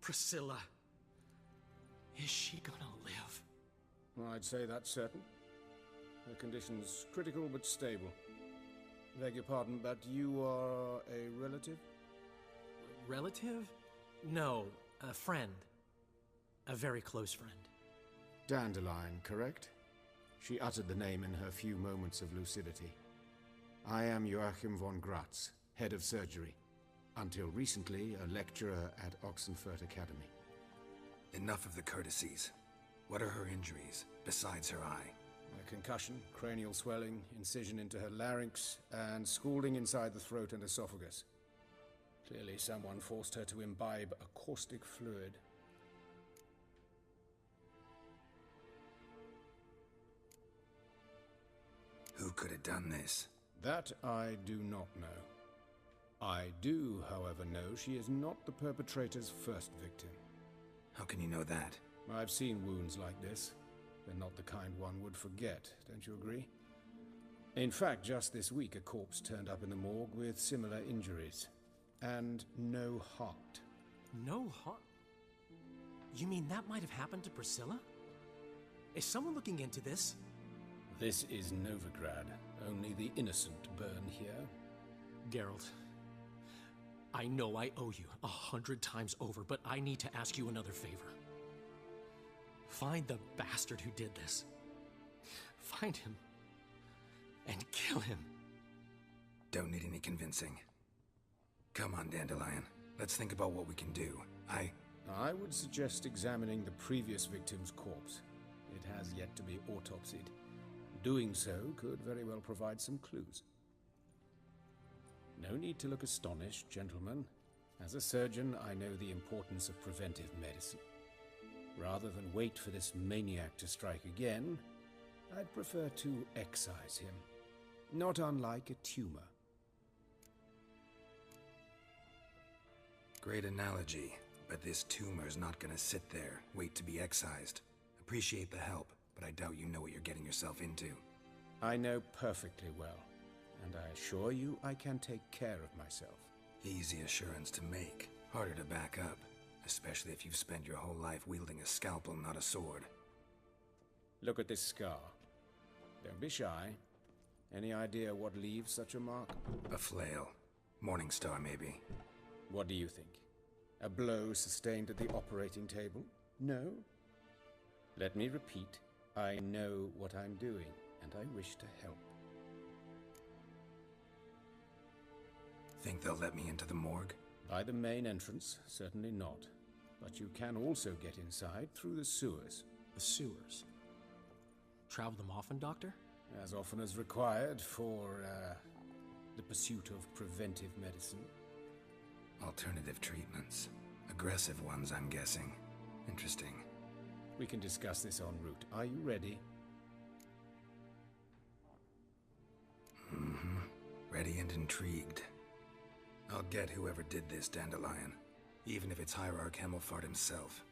Priscilla. Is she gonna live? Well, I'd say that's certain. Her condition's critical but stable. Beg your pardon, but you are a relative? Relative? No, a friend. A very close friend. Dandelion, correct? She uttered the name in her few moments of lucidity. I am Joachim von Gratz, head of surgery. Until recently, a lecturer at Oxenfurt Academy. Enough of the courtesies. What are her injuries, besides her eye? A concussion, cranial swelling, incision into her larynx, and scalding inside the throat and esophagus. Clearly someone forced her to imbibe a caustic fluid. Who could have done this? That I do not know. I do, however, know she is not the perpetrator's first victim. How can you know that? I've seen wounds like this. They're not the kind one would forget, don't you agree? In fact, just this week a corpse turned up in the morgue with similar injuries. And no heart. No heart? You mean that might have happened to Priscilla? Is someone looking into this? This is Novigrad. Only the innocent burn here. Geralt, I know I owe you 100 times over, but I need to ask you another favor. Find the bastard who did this. Find him. And kill him. Don't need any convincing. Come on, Dandelion. Let's think about what we can do. I would suggest examining the previous victim's corpse. It has yet to be autopsied. Doing so could very well provide some clues. No need to look astonished, gentlemen. As a surgeon, I know the importance of preventive medicine. Rather than wait for this maniac to strike again, I'd prefer to excise him. Not unlike a tumor. Great analogy, but this tumor's not gonna sit there, wait to be excised. Appreciate the help, but I doubt you know what you're getting yourself into. I know perfectly well, and I assure you I can take care of myself. Easy assurance to make, harder to back up, especially if you've spent your whole life wielding a scalpel, not a sword. Look at this scar. Don't be shy. Any idea what leaves such a mark? A flail. Morning Star, maybe. What do you think? A blow sustained at the operating table? No? Let me repeat. I know what I'm doing, and I wish to help. Think they'll let me into the morgue? By the main entrance, certainly not. But you can also get inside through the sewers. The sewers? Travel them often, Doctor? As often as required for, the pursuit of preventive medicine. Alternative treatments. Aggressive ones, I'm guessing. Interesting. We can discuss this en route. Are you ready? Mm-hmm. Ready and intrigued. I'll get whoever did this, Dandelion. Even if it's Hierarch Hemmelfart himself.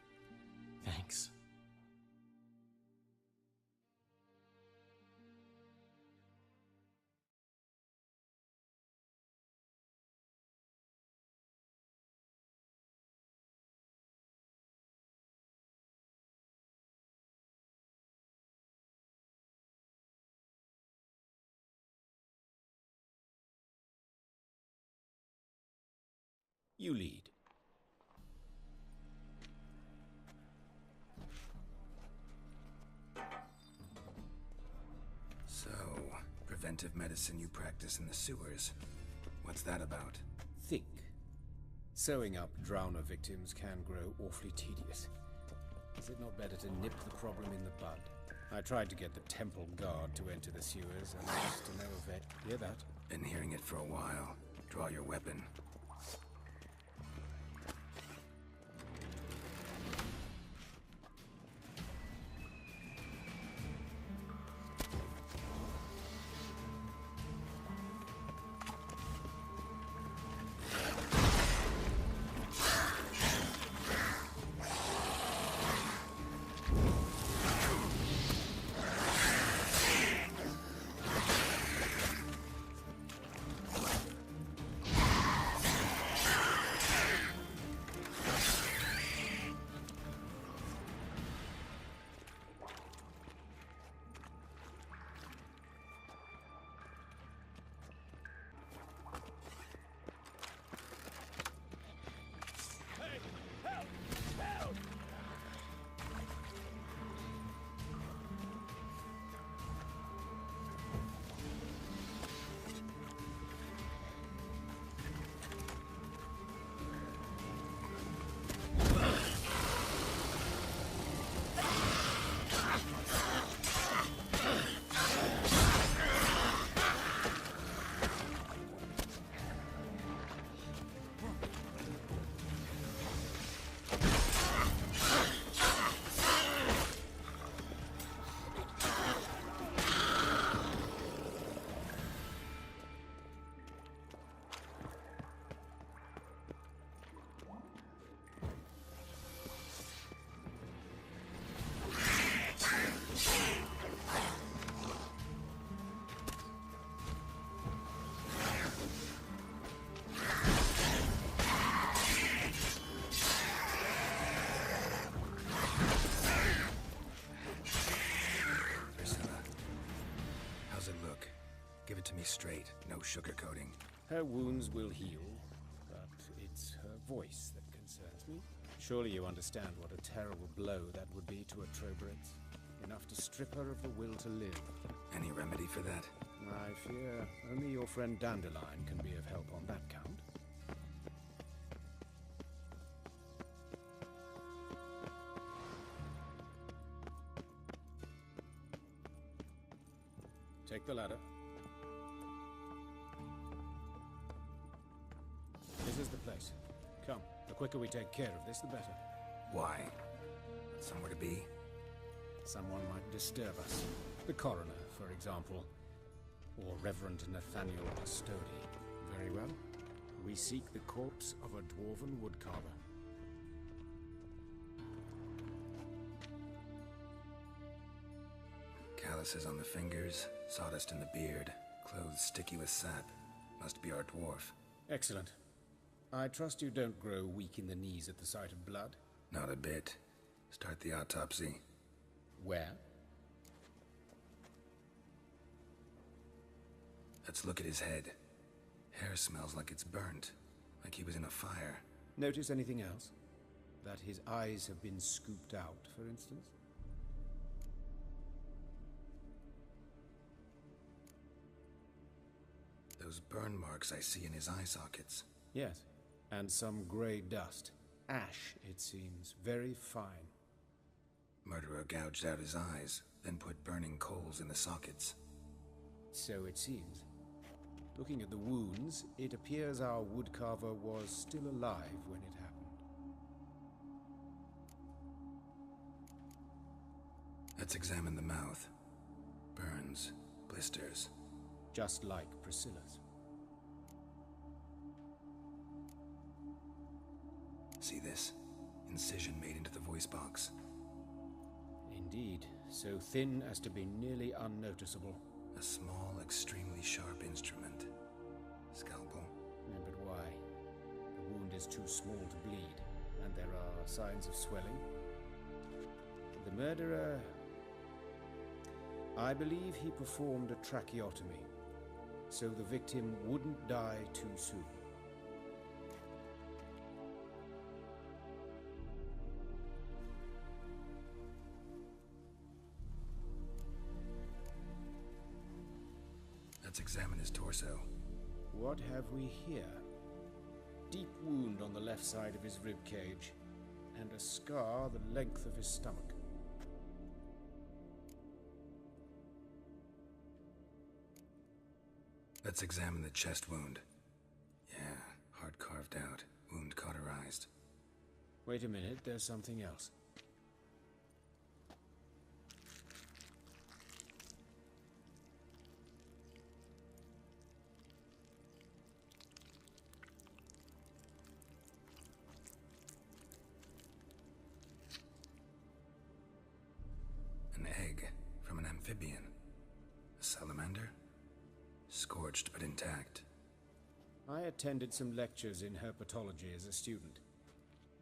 Thanks. You lead. So, preventive medicine you practice in the sewers. What's that about? Think. Sewing up drowner victims can grow awfully tedious. Is it not better to nip the problem in the bud? I tried to get the temple guard to enter the sewers, and it's to no effect. Hear that? Been hearing it for a while. Draw your weapon. sugarcoating. Her wounds will heal, but it's her voice that concerns me. Surely you understand what a terrible blow that would be to a Trobritz. Enough to strip her of the will to live. Any remedy for that? I fear only your friend Dandelion can be of help on that count. Take the ladder. This is the place. Come, the quicker we take care of this, the better. Why? Somewhere to be? Someone might disturb us. The coroner, for example. Or Reverend Nathaniel Custody. Very well. We seek the corpse of a dwarven woodcarver. Calluses on the fingers, sawdust in the beard, clothes sticky with sap. Must be our dwarf. Excellent. I trust you don't grow weak in the knees at the sight of blood? Not a bit. Start the autopsy. Where? Let's look at his head. Hair smells like it's burnt, like he was in a fire. Notice anything else? That his eyes have been scooped out, for instance? Those burn marks I see in his eye sockets. Yes, and some grey dust. Ash, it seems. Very fine. Murderer gouged out his eyes, then put burning coals in the sockets. So it seems. Looking at the wounds, it appears our woodcarver was still alive when it happened. Let's examine the mouth. Burns, blisters. Just like Priscilla's. See this? Incision made into the voice box. Indeed, so thin as to be nearly unnoticeable. A small, extremely sharp instrument. Scalpel. Yeah, but why? The wound is too small to bleed, and there are signs of swelling. The murderer... I believe he performed a tracheotomy, so the victim wouldn't die too soon. Let's examine his torso. What have we here? Deep wound on the left side of his rib cage, and a scar the length of his stomach. Let's examine the chest wound. Yeah, heart carved out, wound cauterized. Wait a minute, there's something else. An egg from an amphibian. A salamander? Scorched but intact. I attended some lectures in herpetology as a student.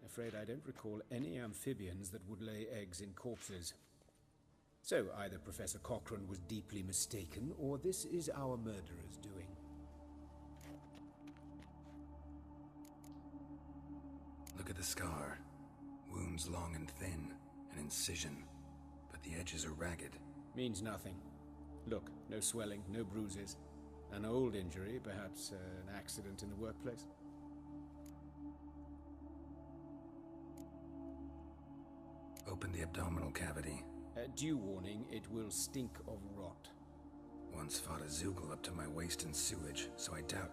Afraid I don't recall any amphibians that would lay eggs in corpses. So either Professor Cochrane was deeply mistaken, or this is our murderer's doing. Look at the scar. Wounds long and thin, an incision. But the edges are ragged. Means nothing. Look, no swelling, no bruises. An old injury, perhaps an accident in the workplace. Open the abdominal cavity. Due warning, it will stink of rot. Once fought a Zoogle up to my waist in sewage, so I doubt...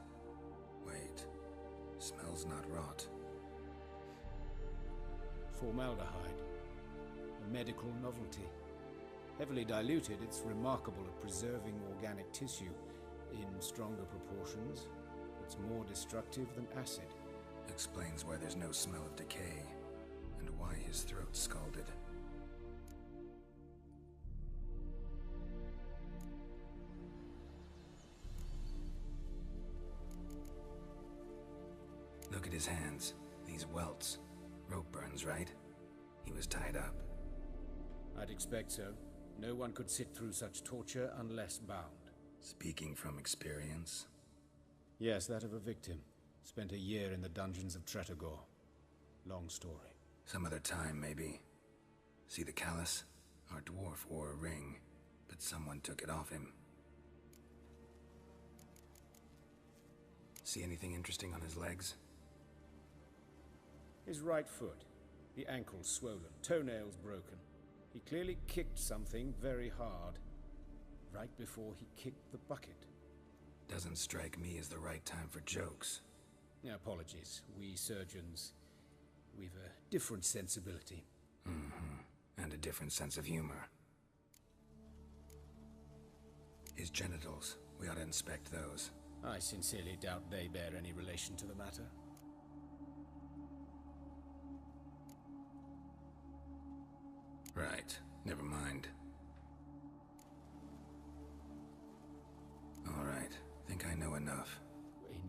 Wait. Smells not rot. Formaldehyde. A medical novelty. Heavily diluted, it's remarkable at preserving organic tissue. In stronger proportions, it's more destructive than acid. Explains why there's no smell of decay, and why his throat's scalded. Look at his hands. These welts. Rope burns, right? He was tied up. I'd expect so. No one could sit through such torture unless bound. Speaking from experience. Yes, that of a victim. Spent a year in the dungeons of Tretogor. Long story. Some other time, maybe. See the callus? Our dwarf wore a ring, but someone took it off him. See anything interesting on his legs? His right foot. The ankle's swollen, toenails broken. He clearly kicked something very hard. Right before he kicked the bucket. Doesn't strike me as the right time for jokes. Apologies. We surgeons, we've a different sensibility. And a different sense of humor. His genitals. We ought to inspect those. I sincerely doubt they bear any relation to the matter. Right. Never mind. All right. Think I know enough.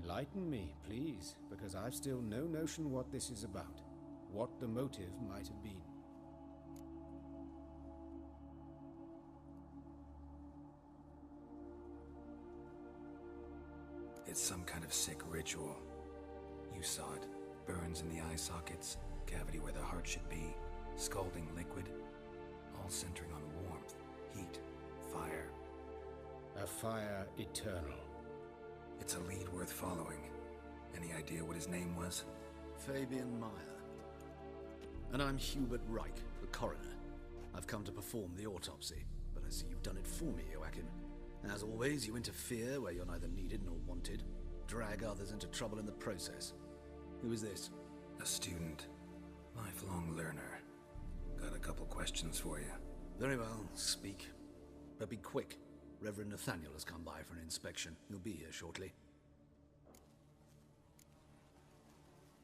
Enlighten me, please, because I've still no notion what this is about. What the motive might have been. It's some kind of sick ritual. You saw it. Burns in the eye sockets, cavity where the heart should be, scalding liquid, all centering on warmth, heat, fire. A fire eternal. It's a lead worth following. Any idea what his name was? Fabian Meyer. And I'm Hubert Reich, the coroner. I've come to perform the autopsy, but I see you've done it for me, Joachim. As always, you interfere where you're neither needed nor wanted, drag others into trouble in the process. Who is this? A student. Lifelong learner. Got a couple questions for you. Very well, speak. But be quick. Reverend Nathaniel has come by for an inspection. He'll be here shortly.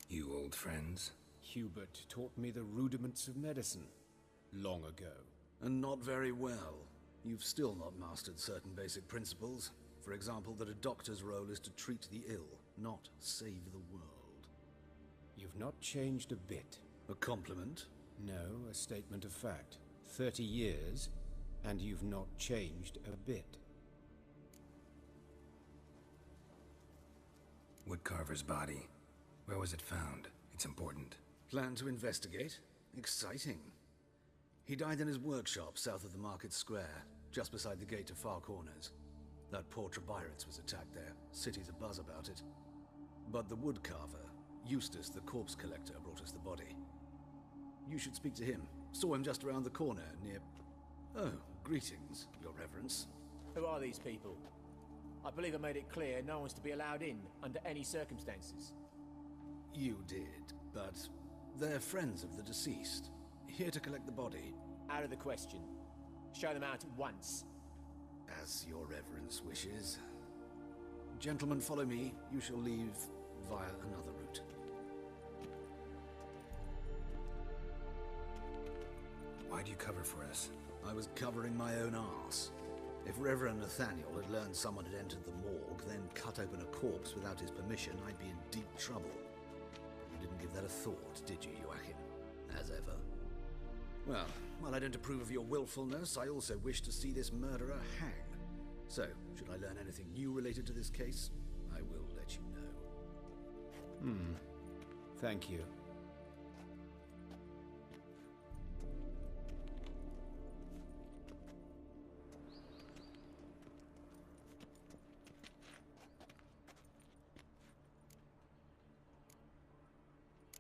You old friends? Hubert taught me the rudiments of medicine. Long ago. And not very well. You've still not mastered certain basic principles. For example, that a doctor's role is to treat the ill, not save the world. You've not changed a bit. A compliment? No, a statement of fact. 30 years, and you've not changed a bit. Woodcarver's body. Where was it found? It's important. Plan to investigate? Exciting. He died in his workshop south of the market square, just beside the gate to Far Corners. That poor Trebirates was attacked there. City's abuzz about it. But the woodcarver, Eustace the corpse collector, brought us the body. You should speak to him. Saw him just around the corner near... Oh, greetings, Your Reverence. Who are these people? I believe I made it clear no one's to be allowed in under any circumstances. You did, but they're friends of the deceased. Here to collect the body. Out of the question. Show them out at once. As Your Reverence wishes. Gentlemen, follow me. You shall leave via another route. Why'd you cover for us? I was covering my own arse. If Reverend Nathaniel had learned someone had entered the morgue, then cut open a corpse without his permission, I'd be in deep trouble. You didn't give that a thought, did you, Joachim? As ever. Well, while I don't approve of your willfulness, I also wish to see this murderer hang. So, should I learn anything new related to this case, I will let you know. Thank you.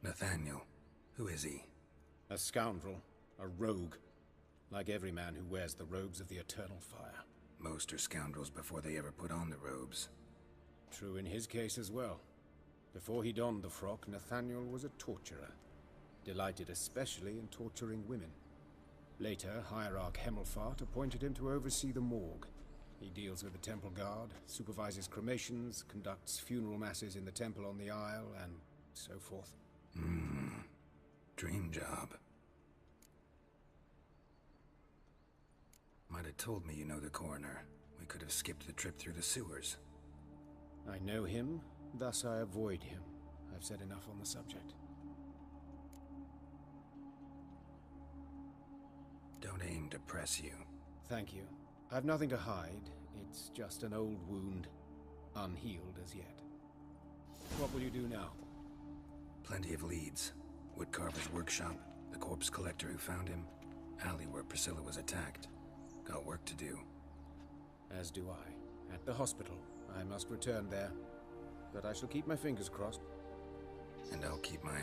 Nathaniel. Who is he? A scoundrel. A rogue. Like every man who wears the robes of the Eternal Fire. Most are scoundrels before they ever put on the robes. True in his case as well. Before he donned the frock, Nathaniel was a torturer. Delighted especially in torturing women. Later, Hierarch Hemmelfart appointed him to oversee the morgue. He deals with the temple guard, supervises cremations, conducts funeral masses in the temple on the Isle, and so forth. Dream job. Might have told me you know the coroner. We could have skipped the trip through the sewers. I know him, thus I avoid him. I've said enough on the subject. Don't aim to press you. Thank you. I've nothing to hide. It's just an old wound, unhealed as yet. What will you do now? Plenty of leads. Woodcarver's workshop, the corpse collector who found him, alley where Priscilla was attacked. Got work to do. As do I. At the hospital. I must return there. But I shall keep my fingers crossed. And I'll keep my